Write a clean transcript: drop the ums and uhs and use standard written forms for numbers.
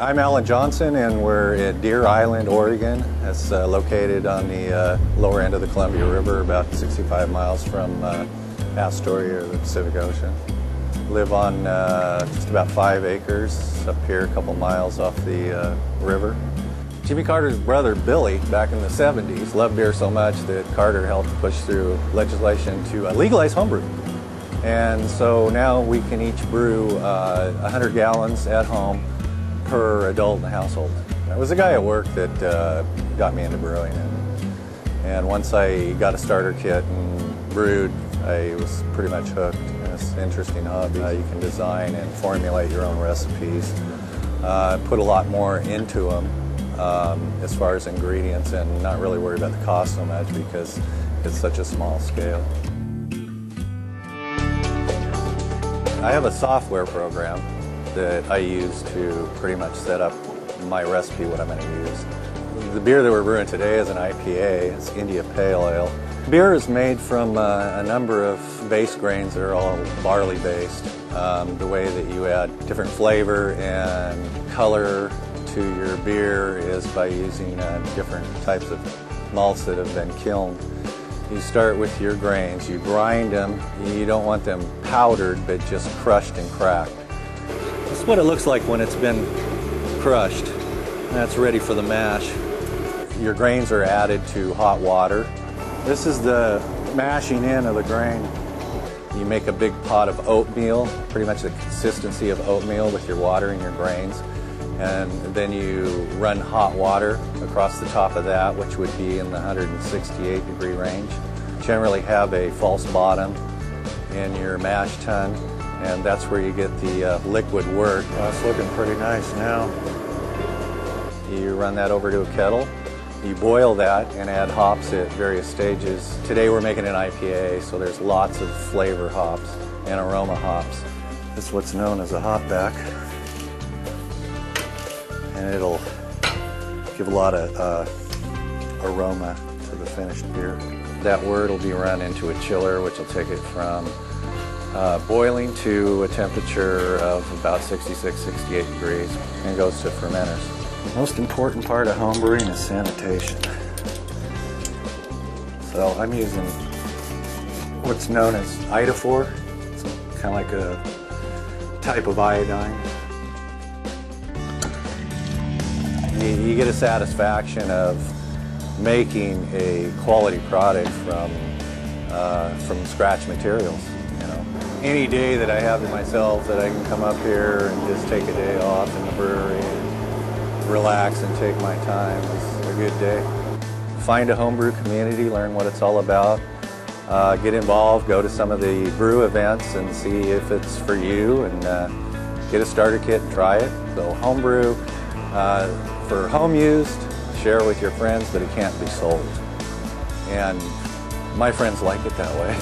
I'm Alan Johnson, and we're at Deere Island, Oregon. It's located on the lower end of the Columbia River, about 65 miles from Astoria or the Pacific Ocean. Live on just about 5 acres up here, a couple miles off the river. Jimmy Carter's brother, Billy, back in the 70s, loved beer so much that Carter helped push through legislation to legalize homebrew. And so now we can each brew 100 gallons at home per adult in the household. It was a guy at work that got me into brewing, and once I got a starter kit and brewed, I was pretty much hooked. It's an interesting hobby. You can design and formulate your own recipes, put a lot more into them as far as ingredients, and not really worry about the cost so much because it's such a small scale. I have a software program that I use to pretty much set up my recipe, what I'm going to use. The beer that we're brewing today is an IPA. It's India Pale Ale. Beer is made from a number of base grains that are all barley based. The way that you add different flavor and color to your beer is by using different types of malts that have been kilned. You start with your grains, you grind them. You don't want them powdered, but just crushed and cracked. This is what it looks like when it's been crushed. That's ready for the mash. Your grains are added to hot water. This is the mashing in of the grain. You make a big pot of oatmeal, pretty much the consistency of oatmeal with your water and your grains. And then you run hot water across the top of that, which would be in the 168 degree range. Generally have a false bottom in your mash tun, and that's where you get the liquid wort. Well, it's looking pretty nice now. You run that over to a kettle. You boil that and add hops at various stages. Today we're making an IPA, so there's lots of flavor hops and aroma hops. This is what's known as a hopback, and it'll give a lot of aroma to the finished beer. That wort will be run into a chiller, which will take it from boiling to a temperature of about 66, 68 degrees, and goes to fermenters. The most important part of homebrewing is sanitation. So I'm using what's known as iodophor. It's kind of like a type of iodine. You get a satisfaction of making a quality product from scratch materials. You know, any day that I have to myself that I can come up here and just take a day off in the brewery and relax and take my time is a good day. Find a homebrew community, learn what it's all about, get involved, go to some of the brew events and see if it's for you, and get a starter kit and try it. So homebrew. For home used, share with your friends, but it can't be sold. And my friends like it that way.